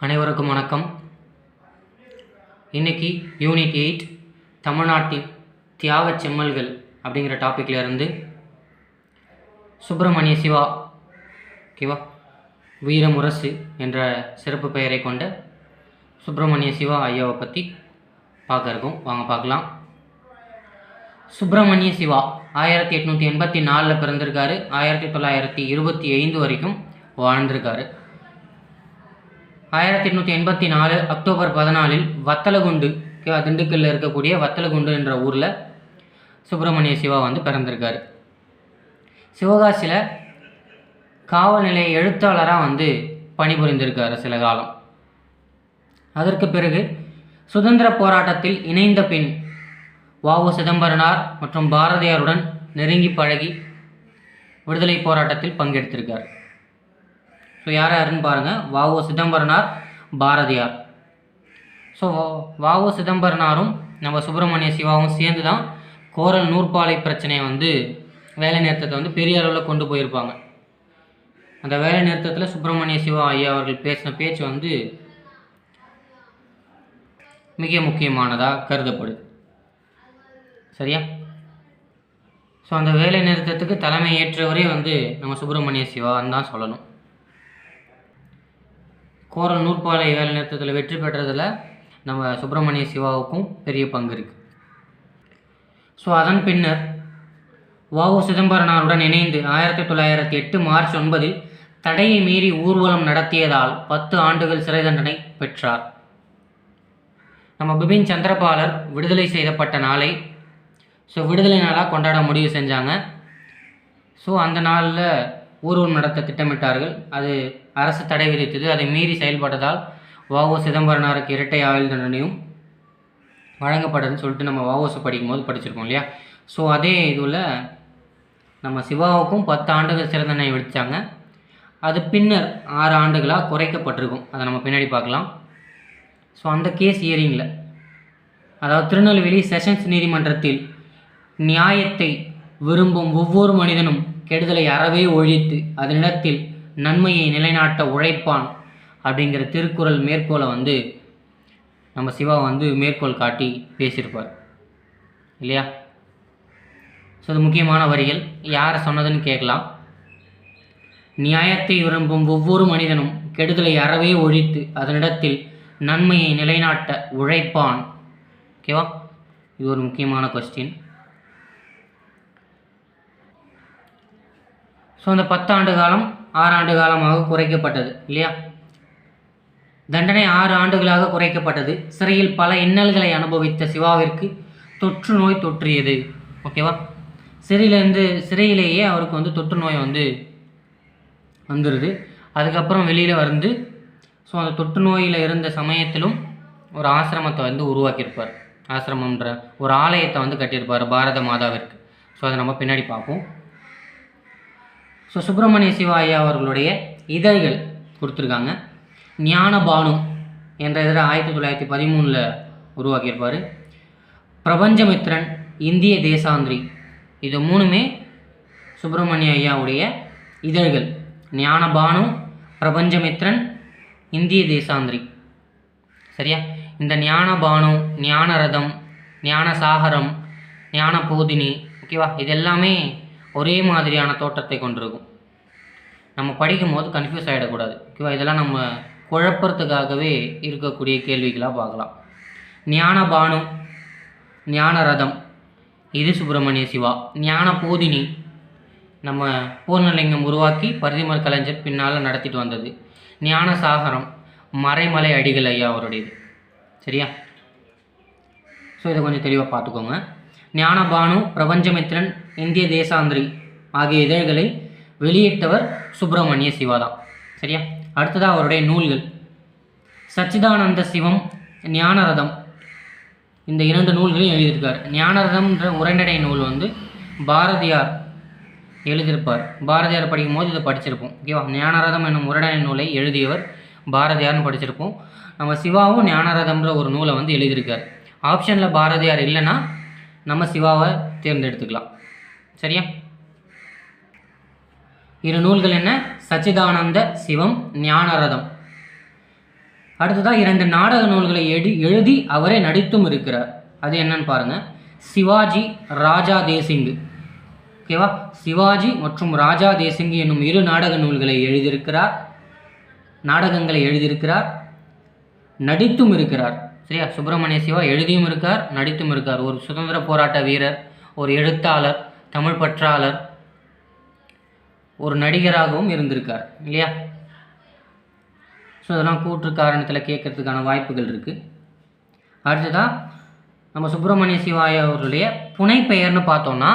அனைவருக்கும் வணக்கம். இன்றைக்கி யூனிட் 8 தமிழ்நாட்டின் தியாக செம்மல்கள் அப்படிங்கிற டாப்பிக்கில் இருந்து சுப்பிரமணிய சிவா ஓகேவா வீரமுரசு என்ற சிறப்பு பெயரை கொண்ட சுப்பிரமணிய சிவா ஐயாவை பற்றி பார்க்க இருக்கோம். வாங்க பார்க்கலாம். சுப்பிரமணிய சிவா 1884 பிறந்திருக்காரு. 1925 வரைக்கும் வாழ்ந்திருக்காரு. 1884 அக்டோபர் 14 வத்தலகுண்டு திண்டுக்கல்லில் இருக்கக்கூடிய வத்தலகுண்டு என்ற ஊரில் சுப்பிரமணிய சிவா பிறந்திருக்காரு. சிவகாசியில் காவல் நிலைய எழுத்தாளராக பணிபுரிந்திருக்காரு சில காலம். அதற்கு பிறகு சுதந்திர போராட்டத்தில் இணைந்த பின் வ.உ. சிதம்பரனார் மற்றும் பாரதியாருடன் நெருங்கி பழகி விடுதலை போராட்டத்தில் பங்கெடுத்திருக்கார். ஸோ யாருன்னு பாருங்கள், வ.உ. சிதம்பரனார், பாரதியார். ஸோ வ.உ. சிதம்பரனாரும் நம்ம சுப்பிரமணிய சிவாவும் சேர்ந்து தான் கோரல் நூற்பாலை பிரச்சனையை வேலை நிறுத்தத்தை பெரிய அளவில் கொண்டு போயிருப்பாங்க. அந்த வேலை நிறுத்தத்தில் சுப்பிரமணிய சிவா ஐயா அவர்கள் பேசின பேச்சு மிக முக்கியமானதாக கருதப்படுது. சரியா? ஸோ அந்த வேலை நிறுத்தத்துக்கு தலைமை ஏற்றவரே நம்ம சுப்பிரமணிய சிவான்னு தான் சொல்லணும். கோரல் நூற்பாலை வேலை நிறுத்தத்தில் வெற்றி பெற்றதில் நம்ம சுப்பிரமணிய சிவாவுக்கும் பெரிய பங்கு இருக்குது. ஸோ அதன் பின்னர் வ.உ. சிதம்பரனாருடன் இணைந்து 1908 மார்ச் 9 தடையை மீறி ஊர்வலம் நடத்தியதால் 10 ஆண்டுகள் சிறை தண்டனை பெற்றார். நம்ம பிபின் சந்திரபாலர் விடுதலை செய்யப்பட்ட நாளை விடுதலை நாளாக கொண்டாட முடிவு செஞ்சாங்க. ஸோ அந்த நாளில் ஊர்வலம் நடத்த திட்டமிட்டார்கள். அது அரசு தடை விதித்தது. அதை மீறி செயல்பட்டதால் வ.உ. சிதம்பரனாருக்கு இரட்டை ஆயுள் தண்டனையும் வழங்கப்படுதுன்னு சொல்லிட்டு நம்ம வ.உ. படிக்கும்போது படிச்சிருக்கோம் இல்லையா? ஸோ அதே இதில் நம்ம சிவாவுக்கும் 10 ஆண்டுகள் சிறை தண்டனை விதித்தாங்க. அது பின்னர் 6 ஆண்டுகளாக குறைக்கப்பட்டிருக்கும். அதை நம்ம பின்னாடி பார்க்கலாம். ஸோ அந்த கேஸ் ஹியரிங்கில், அதாவது திருநெல்வேலி செஷன்ஸ் நீதிமன்றத்தில் நியாயத்தை விரும்பும் ஒவ்வொரு மனிதனும் கெடுதலை அறவே ஒழித்து அதனிடத்தில் நன்மையை நிலைநாட்ட உழைப்பான் அப்படிங்கிற திருக்குறள் மேற்கோளை நம்ம சிவா மேற்கோள் காட்டி பேசியிருப்பார் இல்லையா? ஸோ அது முக்கியமான வரிகள். யாரை சொன்னதுன்னு கேட்கலாம். நியாயத்தை விரும்பும் ஒவ்வொரு மனிதனும் கெடுதலை அறவே ஒழித்து அதனிடத்தில் நன்மையை நிலைநாட்ட உழைப்பான். ஓகேவா? இது ஒரு முக்கியமான கொஸ்டின். ஸோ அந்த 10 ஆண்டு காலம் 6 ஆண்டு காலமாக குறைக்கப்பட்டது இல்லையா? தண்டனை 6 ஆண்டுகளாக குறைக்கப்பட்டது. சிறையில் பல இன்னல்களை அனுபவித்த சிவாவிற்கு தொற்று நோய் தொற்றியது. ஓகேவா? சிறையிலேயே அவருக்கு தொற்று நோய் வந்துடுது. அதுக்கப்புறம் வெளியில் ஸோ அந்த தொற்று நோயில் இருந்த சமயத்திலும் ஒரு ஆசிரமத்தை உருவாக்கியிருப்பார். ஆசிரமன்ற ஒரு ஆலயத்தை கட்டியிருப்பார் பாரத மாதாவிற்கு. ஸோ அதை நம்ம பின்னாடி பார்ப்போம். ஸோ சுப்பிரமணிய சிவா ஐயா அவர்களுடைய இதழ்கள் கொடுத்துருக்காங்க. ஞானபானு என்ற இதழை 1913 உருவாக்கியிருப்பார். பிரபஞ்சமித்ரன், இந்திய தேசாந்திரி, இது 3மே சுப்பிரமணிய ஐயாவுடைய இதழ்கள். ஞானபானு, பிரபஞ்சமித்ரன், இந்திய தேசாந்திரி. சரியா? இந்த ஞானபானு, ஞானரதம், ஞானசாகரம், ஞானபோதினி, ஓகேவா, இது எல்லாமே ஒரே மாதிரியான தோற்றத்தை கொண்டிருக்கும். நம்ம படிக்கும் போது கன்ஃபியூஸ் ஆகிடக்கூடாது. ஓகேவா? இதெல்லாம் நம்ம குழப்பறதுக்காகவே இருக்கக்கூடிய கேள்விகளாக பார்க்கலாம். ஞானபானு, ஞானரதம், இது சுப்பிரமணிய சிவா. ஞானபோதினி நம்ம பூர்ணலிங்கம் உருவாக்கி பரிதிமர் கலைஞர் பின்னால் நடத்திட்டு வந்தது. ஞானசாகரம் மறைமலை அடிகள் ஐயா அவருடையது. சரியா? ஸோ இதை கொஞ்சம் தெளிவாக பார்த்துக்கோங்க. ஞானபானு, பிரபஞ்சமித்ரன், இந்திய தேசாந்திரி ஆகிய இதழ்களை வெளியிட்டவர் சுப்பிரமணிய சிவா தான். சரியா? அடுத்ததாக அவருடைய நூல்கள் சச்சிதானந்த சிவம், ஞானரதம், இந்த 2 நூல்களையும் எழுதியிருக்கார். ஞானரதம்ன்ற உரைநடை நூல் பாரதியார் எழுதியிருப்பார். பாரதியார் படிக்கும் போது இதை படிச்சிருப்போம். ஓகேவா? ஞானரதம் என்னும் உரைநடை நூலை எழுதியவர் பாரதியார்னு படிச்சிருப்போம். நம்ம சிவாவும் ஞானரதம்ன்ற ஒரு நூலை எழுதியிருக்கார். ஆப்ஷனில் பாரதியார் இல்லைன்னா நம்ம சிவாவை தேர்ந்தெடுத்துக்கலாம். சரியா? 2 நூல்கள் என்ன? சச்சிதானந்த சிவம், ஞானரதம். அடுத்ததாக 2 நாடக நூல்களை எழுதி அவரே நடித்தும் இருக்கிறார். அது என்னன்னு பாருங்கள். சிவாஜி, ராஜா தேசிங். ஓகேவா? சிவாஜி மற்றும் ராஜா தேசிங் என்னும் 2 நாடக நூல்களை எழுதியிருக்கிறார், நாடகங்களை எழுதியிருக்கிறார், நடித்தும் இருக்கிறார். சரியா? சுப்பிரமணிய சிவா எழுதியும் இருக்கார், நடித்தும் இருக்கார். ஒரு சுதந்திர போராட்ட வீரர், ஒரு எழுத்தாளர், தமிழ் பற்றாளர், ஒரு நடிகராகவும் இருந்திருக்கார் இல்லையா? ஸோ இதெல்லாம் கூற்று காரணத்தில் கேட்கறதுக்கான வாய்ப்புகள் இருக்குது. அடுத்ததாக நம்ம சுப்பிரமணிய சிவாய அவர்களுடைய புனைப்பெயர்னு பார்த்தோம்னா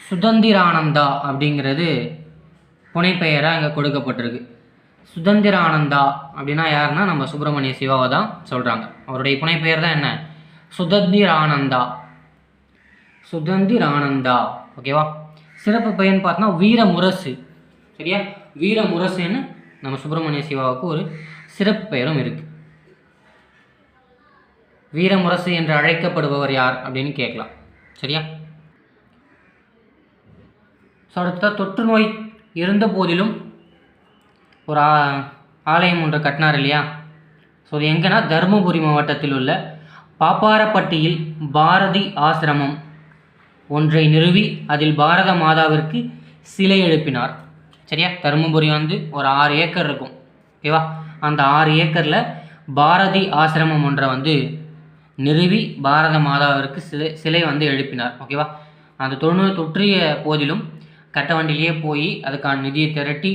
சுதந்திரானந்தா அப்படிங்கிறது புனைப்பெயராக இங்கே கொடுக்கப்பட்டிருக்கு. சுதந்திரானந்தா அப்படின்னா யாருன்னா நம்ம சுப்பிரமணிய சிவாவை தான் சொல்கிறாங்க. அவருடைய புனைப்பெயர் தான் என்ன? சுதந்திரானந்தா. சுதந்திரானந்தா. ஓகேவா? சிறப்பு பெயர்னு பார்த்தோன்னா வீரமுரசு. சரியா? வீரமுரசுன்னு நம்ம சுப்பிரமணிய சிவாவுக்கு ஒரு சிறப்பு பெயரும் இருக்குது. வீரமுரசு என்று அழைக்கப்படுபவர் யார் அப்படின்னு கேட்கலாம். சரியா? ஸோ அடுத்த தொற்று நோய் இருந்த போதிலும் ஒரு ஆலயம் ஒன்று கட்டினார் இல்லையா? ஸோ அது எங்கன்னா தருமபுரி மாவட்டத்தில் உள்ள பாப்பாரப்பட்டியில் பாரதி ஆசிரமம் ஒன்றை நிறுவி அதில் பாரத மாதாவிற்கு சிலை எழுப்பினார். சரியா? தருமபுரி ஒரு 6 ஏக்கர் இருக்கும். ஓகேவா? அந்த 6 ஏக்கரில் பாரதி ஆசிரமம் ஒன்றை நிறுவி பாரத மாதாவிற்கு சிலை எழுப்பினார். ஓகேவா? அந்த தொழுநோய் தொற்றிய போதிலும் கட்ட வண்டியிலேயே போய் அதுக்கான நிதியை திரட்டி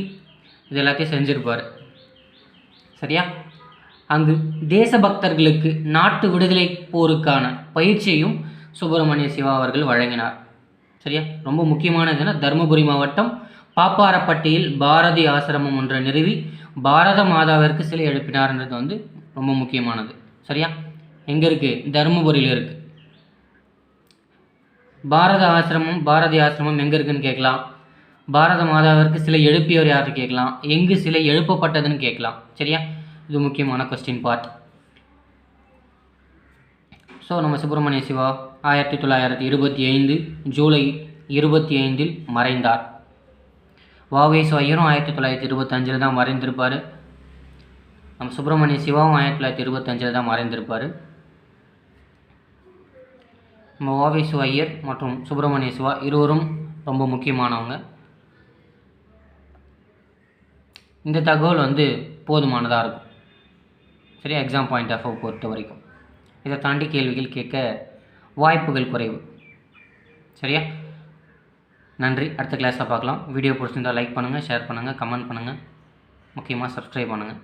இது எல்லாத்தையும் செஞ்சுருப்பார். சரியா? அங்கு தேசபக்தர்களுக்கு நாட்டு விடுதலை போருக்கான பயிற்சியையும் சுப்பிரமணிய சிவா அவர்கள் வழங்கினார். சரியா? ரொம்ப முக்கியமானதுன்னா தருமபுரி மாவட்டம் பாப்பாரப்பட்டியில் பாரதி ஆசிரமம் ஒன்றை நிறுவி பாரத மாதாவிற்கு சிலை எழுப்பினார்ன்றது ரொம்ப முக்கியமானது. சரியா? எங்கே இருக்குது? தருமபுரியில் இருக்குது. பாரதி ஆசிரமம் எங்கே இருக்குதுன்னு கேட்கலாம். பாரத மாதாவிற்கு சிலை எழுப்பியவர் யாருன்னு கேட்கலாம். எங்கு சிலை எழுப்பப்பட்டதுன்னு கேட்கலாம். சரியா? இது முக்கியமான கொஸ்டின் பார்ட். ஸோ நம்ம சுப்பிரமணிய சிவா 1925 ஜூலை 25 மறைந்தார். வ.வே.சு. ஐயரும் 1925 தான் மறைந்திருப்பார். நம்ம சுப்பிரமணிய சிவாவும் 1925 தான் மறைந்திருப்பார். நம்ம வ.வே.சு. ஐயர் மற்றும் சுப்பிரமணிய சிவா இருவரும் ரொம்ப முக்கியமானவங்க. இந்த தகவல் போதுமானதாக இருக்கும். சரியா? எக்ஸாம் பாயிண்ட் ஆஃப் வியூ பொறுத்த வரைக்கும் இதை தாண்டி கேள்விகள் கேட்க வாய்ப்புகள் குறைவு. சரியா? நன்றி. அடுத்த கிளாஸில் பார்க்கலாம். வீடியோ பிடிச்சிருந்தால் லைக் பண்ணுங்கள், ஷேர் பண்ணுங்கள், கமெண்ட் பண்ணுங்கள், முக்கியமாக சப்ஸ்கிரைப் பண்ணுங்கள்.